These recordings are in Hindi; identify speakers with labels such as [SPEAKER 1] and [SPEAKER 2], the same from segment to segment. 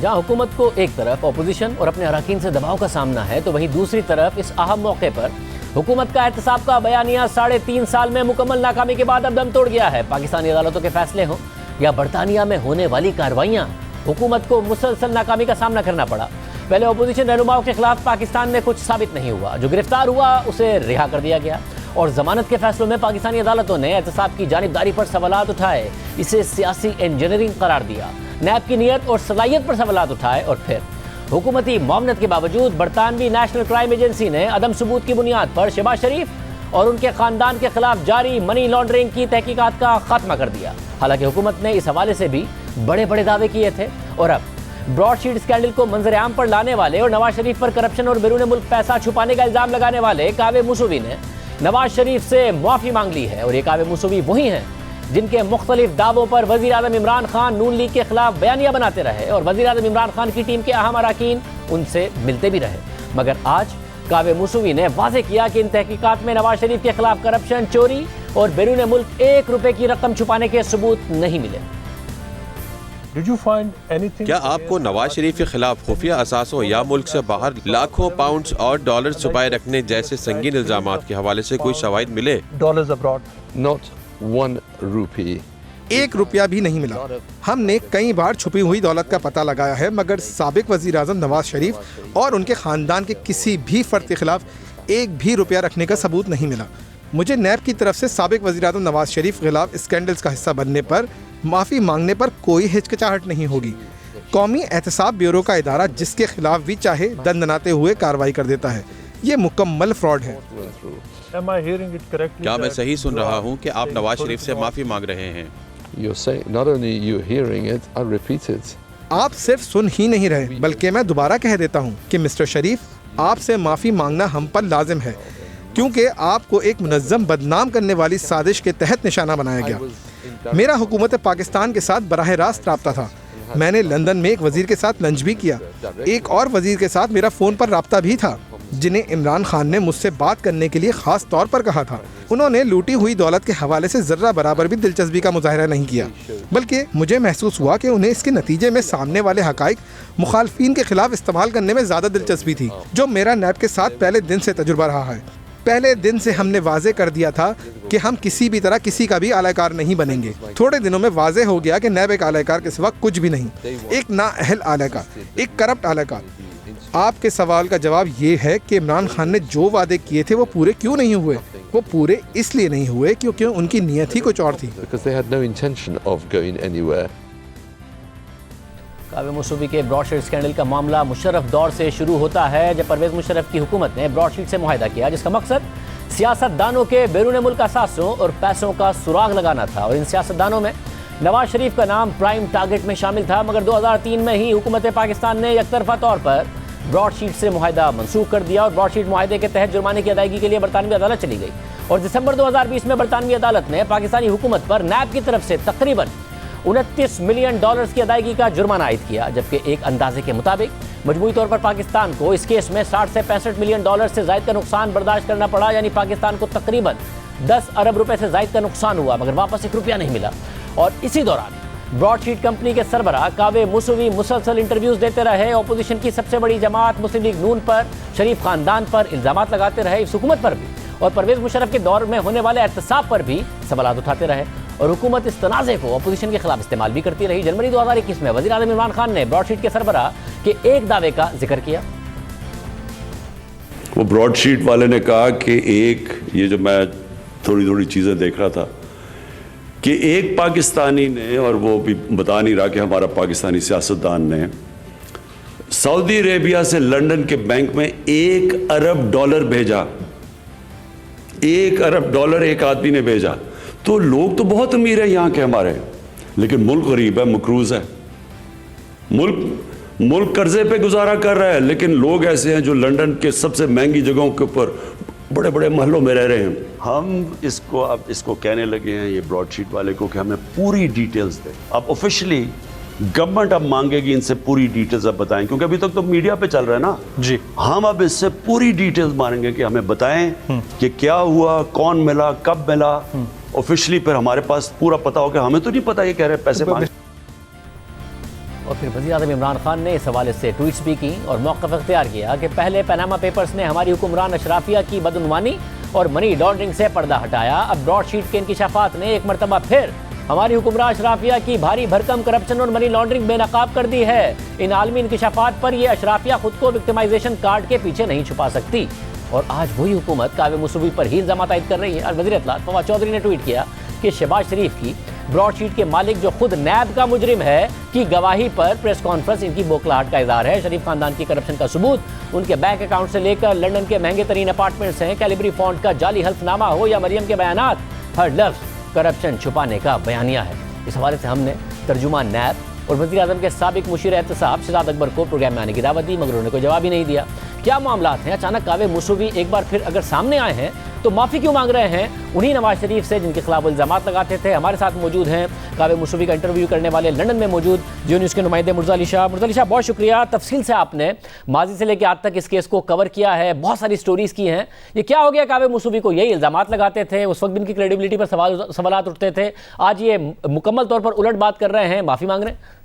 [SPEAKER 1] जहां हुकूमत को एक तरफ अपोजिशन और अपने अरकान से दबाव का सामना है, तो वहीं दूसरी तरफ इस अहम मौके पर हुकूमत का एहतसाब का बयानिया 3.5 साल में मुकम्मल नाकामी के बाद अब दम तोड़ गया है। पाकिस्तानी अदालतों के फैसले हों या बरतानिया में होने वाली कार्रवाइयाँ, हुकूमत को मुसलसल नाकामी का सामना करना पड़ा। पहले अपोजिशन रहनुमाओं के खिलाफ पाकिस्तान में कुछ साबित नहीं हुआ, जो गिरफ्तार हुआ उसे रिहा कर दिया गया और जमानत के फैसलों में पाकिस्तानी अदालतों ने एहतसाब की जानिबदारी पर सवालात उठाए, इसे सियासी इंजीनियरिंग करार दिया, नैब की नीयत और सलाहियत पर सवालात उठाए और फिर हुकूमती मामलत के बावजूद बरतानवी नेशनल क्राइम एजेंसी ने अदम सबूत की बुनियाद पर शहबाज शरीफ और उनके खानदान के खिलाफ जारी मनी लॉन्ड्रिंग की तहकीकात का खात्मा कर दिया। हालांकि हुकूमत ने इस हवाले से भी बड़े बड़े दावे किए थे और अब ब्रॉडशीट स्कैंडल को मंजर आम पर लाने वाले और नवाज शरीफ पर करप्शन और बैरून मुल्क पैसा छुपाने का इल्जाम लगाने वाले कावे मूसवी ने नवाज शरीफ से माफी मांग ली है। और ये कावे मूसवी वही हैं जिनके मुख्तलिफ दावों पर वजीर आज़म इमरान खान नून लीग के खिलाफ बयानिया बनाते रहे और वजीर आज़म इमरान खान की टीम के अहम अरकान उनसे मिलते भी रहे। मगर आज कावे मूसवी ने वाजे किया कि इन तहकीकात में नवाज शरीफ के खिलाफ करप्शन, चोरी और बैरून मुल्क 1 रुपए की रकम छुपाने के सबूत नहीं मिले।
[SPEAKER 2] क्या आपको नवाज शरीफ के खिलाफ खुफिया असासों या मुल्क से बाहर लाखों पाउंड्स और डॉलर छुपाए रखने जैसे संगीन इल्जामात के हवाले से कोई शवाहिद मिले?
[SPEAKER 3] Not 1 rupee.
[SPEAKER 4] 1 रुपया भी नहीं मिला। हमने कई बार छुपी हुई दौलत का पता लगाया है, मगर साबिक वजीर आज़म नवाज शरीफ और उनके खानदान के किसी भी फर्द के खिलाफ 1 भी रुपया रखने का सबूत नहीं मिला। मुझे नैब की तरफ से साबिक वजीर आज़म नवाज शरीफ के खिलाफ स्कैंडल्स का हिस्सा बनने पर माफ़ी मांगने पर कोई हिचकिचाहट नहीं होगी। कौमी एहतसाब ब्यूरो का इदारा जिसके खिलाफ भी चाहे दंदनाते हुए कार्रवाई कर देता है। ये मुकम्मल फ्रॉड है।
[SPEAKER 2] क्या मैं सही सुन रहा हूँ कि आप नवाज शरीफ से माफ़ी मांग रहे हैं?
[SPEAKER 3] You're saying, not only you hearing it, I'll repeat it.
[SPEAKER 4] आप सिर्फ सुन ही नहीं रहे, बल्कि मैं दोबारा कह देता हूँ कि मिस्टर शरीफ, आपसे माफ़ी मांगना हम पर लाजिम है, क्योंकि आपको एक मुनज़्ज़म बदनाम करने वाली साजिश के तहत निशाना बनाया गया। मेरा हुकूमत पाकिस्तान के साथ बराह रास्त राब्ता था। मैंने लंदन में एक वज़ीर के साथ लंच भी किया। एक और वज़ीर के साथ मेरा फ़ोन पर राब्ता भी था, जिन्हें इमरान खान ने मुझसे बात करने के लिए ख़ास तौर पर कहा था। उन्होंने लूटी हुई दौलत के हवाले से ज़र्रा बराबर भी दिलचस्पी का मुजाहरा नहीं किया, बल्कि मुझे महसूस हुआ कि उन्हें इसके नतीजे में सामने वाले हक़ाइक़ मुखालफीन के खिलाफ इस्तेमाल करने में ज़्यादा दिलचस्पी थी, जो मेरा नैब के साथ पहले दिन से तजुर्बा रहा है। पहले दिन से हमने वाजे कर दिया था कि हम किसी भी तरह किसी का भी आलाकार नहीं बनेंगे। थोड़े दिनों में वाजे हो गया कि नैब एक आलाकार के सिवा कुछ भी नहीं, एक नाअहल आलाकार, एक करप्ट आलाकार। आपके सवाल का जवाब ये है कि इमरान खान ने जो वादे किए थे वो पूरे क्यों नहीं हुए? वो पूरे इसलिए नहीं हुए क्योंकि उनकी नीयत ही कुछ और थी।
[SPEAKER 1] कावे मूसवी के ब्रॉडशीट स्कैंडल का मामला मुशर्रफ दौर से शुरू होता है, जब परवेज़ मुशर्रफ की हुकूमत ने ब्रॉडशीट से मुआहदा किया, जिसका मकसद सियासतदानों के बैरून मुल्क असासों और पैसों का सुराग लगाना था। और इन सियासतदानों में नवाज शरीफ का नाम प्राइम टारगेट में शामिल था। मगर 2003 में ही हुकूमत पाकिस्तान ने एकतरफा तौर पर ब्रॉडशीट से मुआहदा मनसूख कर दिया और ब्रॉडशीट मुआहदे के तहत जुर्माने की अदायगी के लिए बरतानवी अदालत चली गई। और दिसंबर 2020 में बरतानवी अदालत ने पाकिस्तानी हुकूमत पर नैब की तरफ से तकरीबन $29 मिलियन की अदायगी का जुर्माना आयद किया, जबकि एक अंदाजे के मुताबिक मजमूई तौर पर पाकिस्तान को इस केस में 60 से 65 मिलियन डॉलर से ज़ायद का नुकसान बर्दाश्त करना पड़ा। यानी पाकिस्तान को तकरीबन 10 अरब रुपए से ज़ायद का नुकसान हुआ, मगर वापस 1 रुपया नहीं मिला। और इसी दौरान ब्रॉडशीट कंपनी के सरबराह कावे मूसवी मुसलसल इंटरव्यूज देते रहे, अपोजिशन की सबसे बड़ी जमात मुस्लिम लीग नून पर, शरीफ खानदान पर इल्जामात लगाते रहे, इस हुकूमत पर भी, और परवेज़ मुशर्रफ के दौर में होने वाले एहतसाब पर भी सवाल उठाते रहे। और हुकूमत इस तनाज़े को अपोजिशन के खिलाफ इस्तेमाल भी करती रही। जनवरी 2021 में वज़ीर आज़म इमरान खान ने ब्रॉडशीट के सरबराह के एक दावे का जिक्र किया।
[SPEAKER 5] वो ब्रॉडशीट वाले ने कहा कि ये जो मैं थोड़ी थोड़ी चीज़ें देख रहा था कि एक पाकिस्तानी ने, और वो भी बता नहीं रहा कि हमारा पाकिस्तानी सियासतदान ने, सऊदी अरेबिया से लंदन के बैंक में $1 अरब भेजा। $1 अरब एक आदमी ने भेजा। तो लोग तो बहुत अमीर है यहाँ के हमारे, लेकिन मुल्क गरीब है, मकरूज है। मुल्क कर्जे पे गुजारा कर रहा है, लेकिन लोग ऐसे हैं जो लंदन के सबसे महंगी जगहों के ऊपर बड़े बड़े महलों में रह रहे हैं। हम इसको कहने लगे हैं ये ब्रॉडशीट वाले को कि हमें पूरी डिटेल्स दें। अब ऑफिशियली गवर्नमेंट अब मांगेगी इनसे पूरी डिटेल्स अब बताएं, क्योंकि अभी तक तो मीडिया पे चल रहा है ना जी। हम अब इससे पूरी डिटेल्स मांगेंगे कि हमें बताएं कि क्या हुआ, कौन मिला, कब मिला। ऑफिशियली फिर हमारे पास पूरा पता हो कि हमें तो नहीं पता ये कह रहे पैसे मांगे।
[SPEAKER 1] और फिर वज़ीर-ए-आज़म इमरान खान ने इस हवाले से ट्वीट्स भी की और मौक़िफ़ इख्तियार किया कि पहले पनामा पेपर्स ने हमारी हुक्मरान अशराफिया की बदउनवानी और मनी लॉन्ड्रिंग से पर्दा हटाया। अब ब्रॉडशीट के इंकिशाफात ने एक मरतबा फिर हमारी हुक्मरान अशराफिया की भारी भरकम करप्शन और मनी लॉन्ड्रिंग बेनकाब कर दी है। इन आलमी इंकिशाफात पर यह अशराफिया खुद को विक्टिमाइजेशन कार्ड के पीछे नहीं छुपा सकती और आज वही हुकूमत कावे मुसवी पर ही इल्ज़ामात आयद कर रही है। और वज़ीर इत्तलात फवाद चौधरी ने ट्वीट किया कि शहबाज शरीफ की ब्रॉडशीट के मालिक जो खुद नैब का मुजरिम है की गवाही पर प्रेस कॉन्फ्रेंस इनकी बौखलाहट का इज़हार है। शरीफ खानदान की करप्शन का सबूत उनके बैंक अकाउंट से लेकर लंदन के महंगे तरीन अपार्टमेंट्स हैं। कैलिबरी फॉन्ट का जाली हल्फनामा हो या मरियम के बयानात, हर लफ्ज़ करप्शन छुपाने का बयानिया है। इस हवाले से हमने तर्जुमान नैब और वज़ीर आज़म के साबिक मुशीर एहतसाब शहजाद अकबर को प्रोग्राम में आने की दावत दी, मगर उन्होंने कोई जवाब ही नहीं दिया। क्या मामला हैं? अचानक कावे मुसवी एक बार फिर अगर सामने आए हैं तो माफ़ी क्यों मांग रहे हैं उन्हीं नवाज शरीफ से जिनके खिलाफ इल्ज़ामात लगाते थे। हमारे साथ मौजूद हैं कावे मुसवी का इंटरव्यू करने वाले लंदन में मौजूद जियो न्यूज़ के नुमाइंदे मुर्जा अली शाह। बहुत शुक्रिया, तफसील से आपने माजी से लेकर आज तक इस केस को कवर किया है, बहुत सारी स्टोरीज़ की हैं। ये क्या हो गया? कावे मुसवी को यही इल्ज़ामात लगाते थे, उस वक्त इनकी क्रेडिबिलिटी पर सवालात उठते थे, आज ये मुकम्मल तौर पर उलट बात कर रहे हैं, माफ़ी मांग रहे हैं।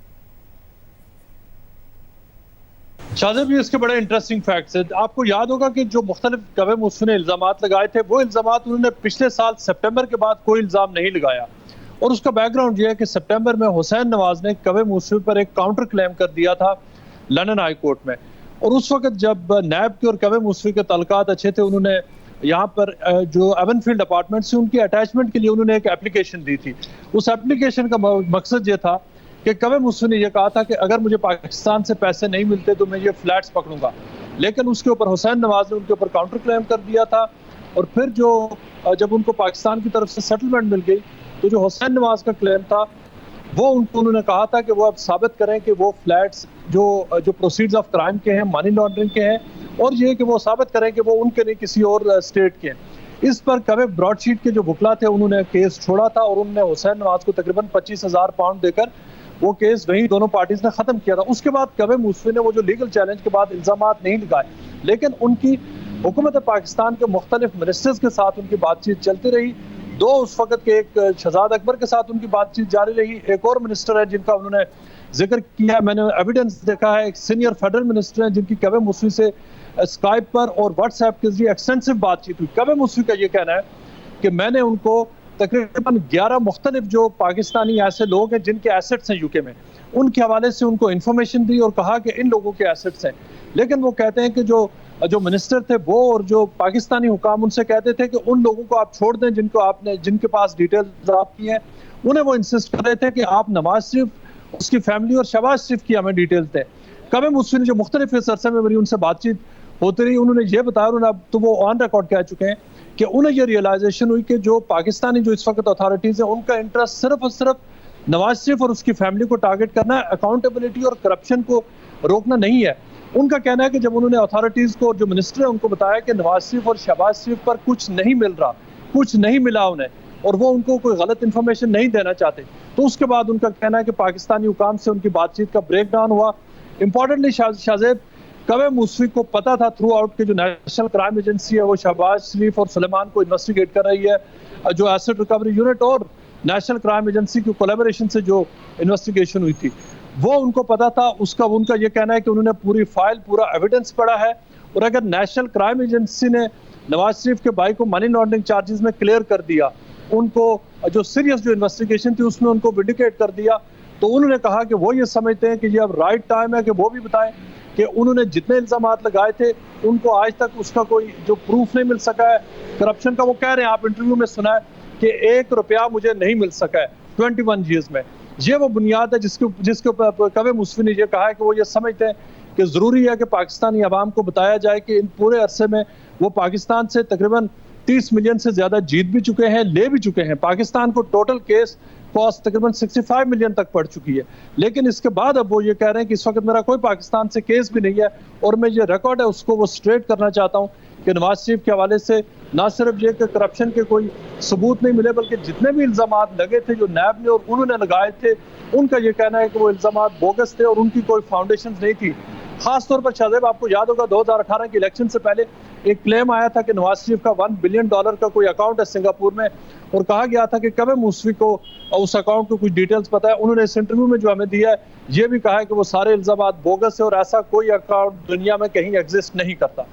[SPEAKER 6] शाहजेब भी इसके बड़े इंटरेस्टिंग फैक्ट्स हैं। आपको याद होगा कि जो मुख्तलिफ कावे मुसवी ने इल्ज़ामात लगाए थे वो इल्ज़ामात उन्होंने पिछले साल सितंबर के बाद कोई इल्ज़ाम नहीं लगाया और उसका बैकग्राउंड ये है कि सितंबर में हुसैन नवाज ने कावे मुसवी पर एक काउंटर क्लेम कर दिया था लंदन हाई कोर्ट में और उस वक्त जब नैब के और कावे मुसवी के तल्लुकात अच्छे थे, उन्होंने यहाँ पर जो एवनफील्ड अपार्टमेंट से उनकी अटैचमेंट के लिए उन्होंने एक एप्लीकेशन दी थी। उस एप्लीकेशन का मकसद ये था कि कावे मुसवी ने यह कहा था कि अगर मुझे पाकिस्तान से पैसे नहीं मिलते तो मैं ये फ्लैट्स पकड़ूंगा, लेकिन उसके ऊपर हुसैन नवाज ने उनके ऊपर काउंटर क्लेम कर दिया था और फिर जब उनको पाकिस्तान की तरफ से सेटलमेंट मिल गई तो जो हुसैन नवाज का क्लेम था वो उन्होंने कहा था कि वो अब साबित करें कि वो फ्लैट्स जो प्रोसीड्स ऑफ क्राइम के हैं, मनी लॉन्ड्रिंग के हैं और ये कि वो साबित करें कि वो उनके नहीं किसी और स्टेट के हैं। इस पर कावे ब्रॉडशीट के जो वकला थे उन्होंने केस छोड़ा था और उन्होंने हुसैन नवाज को तकरीबन 25,000 पाउंड देकर वो केस वहीं दोनों पार्टीज ने खत्म किया था। उसके बाद कावे मुसवी ने वो जो लीगल चैलेंज के बाद इल्जामात नहीं लगाए, लेकिन उनकी हुकूमत पाकिस्तान के मुख्तलिफ मिनिस्टर्स के साथ उनकी बातचीत चलती रही। उस वक्त के एक शहजाद अकबर के साथ उनकी बातचीत जारी रही। एक और मिनिस्टर है जिनका उन्होंने जिक्र किया, मैंने एविडेंस देखा है, एक सीनियर फेडरल मिनिस्टर है जिनकी कावे मुसवी से स्काइप पर और व्हाट्सएप के जरिए एक्सटेंसिव बातचीत हुई। कावे मुसवी का ये कहना है कि मैंने उनको तकरीबन 11 मुख्तलिफ जो पाकिस्तानी ऐसे लोग हैं जिनके एसेट्स हैं यूके में, उनके हवाले से उनको इन्फॉर्मेशन दी और कहा कि इन लोगों के एसेट्स हैं। लेकिन वो कहते हैं कि जो मिनिस्टर थे वो और जो पाकिस्तानी हुकाम उनसे कहते थे कि उन लोगों को आप छोड़ दें जिनके पास डिटेल्स आपकी हैं। उन्हें वो इंसिस्ट कर रहे थे कि आप नवाज शरीफ, उसकी फैमिली और शहबाज शरीफ की हमें डिटेल्स दें। कावे मुसवी ने जो मुख्तलिफ इस अरसे में मेरी उनसे बातचीत होती रही, उन्होंने ये बताया, उन्होंने अब तो वो ऑन रिकॉर्ड कह चुके हैं कि उन्हें ये रियलाइजेशन हुई कि जो पाकिस्तानी जो इस वक्त अथॉरिटीज़ हैं उनका इंटरेस्ट सिर्फ और सिर्फ नवाज शरीफ और उसकी फैमिली को टारगेट करना है, अकाउंटेबिलिटी और करप्शन को रोकना नहीं है। उनका कहना है कि जब उन्होंने अथॉरिटीज़ को और जो मिनिस्टर है उनको बताया कि नवाज शरीफ और शहबाज शरीफ पर कुछ नहीं मिल रहा, कुछ नहीं मिला उन्हें और वो उनको कोई गलत इन्फॉर्मेशन नहीं देना चाहते, तो उसके बाद उनका कहना है कि पाकिस्तानी हुकाम से उनकी बातचीत का ब्रेक डाउन हुआ। इंपॉर्टेंटली शाहजेब, कावे मुसवी को पता था थ्रू आउट के जो नेशनल क्राइम एजेंसी है वो शहबाज शरीफ और सुलेमान को इन्वेस्टिगेट कर रही है, जो एसेट रिकवरी यूनिट और नेशनल क्राइम एजेंसी की कोलैबोरेशन से जो इन्वेस्टिगेशन हुई थी वो उनको पता था। उनका ये कहना है कि उन्होंने पूरी फाइल, पूरा एविडेंस पढ़ा है और अगर नेशनल क्राइम एजेंसी ने नवाज शरीफ के भाई को मनी लॉन्ड्रिंग चार्जेस में क्लियर कर दिया, उनको जो सीरियस जो इन्वेस्टिगेशन थी उसमें उनको विंडिकेट कर दिया, तो उन्होंने कहा कि वो ये समझते हैं कि ये अब राइट टाइम है कि वो भी बताएं कि उन्होंने जितने इल्जामात लगाए थे उनको आज तक उसका कोई जो प्रूफ नहीं मिल सका है करप्शन का। वो कह रहे हैं, आप इंटरव्यू में सुना है कि 1 रुपया मुझे नहीं मिल सका है 21 ईयर्स में। ये वो बुनियाद है जिसके ऊपर कावे मुसवी ने ये कहा है कि वो ये समझते हैं कि ज़रूरी है कि पाकिस्तानी अवाम को बताया जाए कि इन पूरे अरसे में वो पाकिस्तान से तकरीबन 30 मिलियन से ज़्यादा जीत भी चुके हैं, ले भी चुके हैं। पाकिस्तान को टोटल केस कॉस्ट तकरीबन 65 मिलियन तक पड़ चुकी है, लेकिन इसके बाद अब वो ये कह रहे हैं कि इस वक्त मेरा कोई पाकिस्तान से केस भी नहीं है और मैं ये रिकॉर्ड है उसको वो स्ट्रेट करना चाहता हूँ कि नवाज शरीफ के हवाले से ना सिर्फ ये कि करप्शन के कोई सबूत नहीं मिले बल्कि जितने भी इल्ज़ामात लगे थे जो नैब ने और उन्होंने लगाए थे, उनका ये कहना है कि वो इल्ज़ामात बोगस थे और उनकी कोई फाउंडेशन नहीं थी। खास तौर पर शाहजेब आपको याद होगा 2018 के इलेक्शन से पहले एक क्लेम आया था कि नवाज शरीफ का $1 बिलियन का कोई अकाउंट है सिंगापुर में, और कहा गया था कि कवे मूसवी को उस अकाउंट को कुछ डिटेल्स पता है। उन्होंने इस इंटरव्यू में जो हमें दिया है ये भी कहा है कि वो सारे इल्जामात बोगस है और ऐसा कोई अकाउंट दुनिया में कहीं एग्जिस्ट नहीं करता।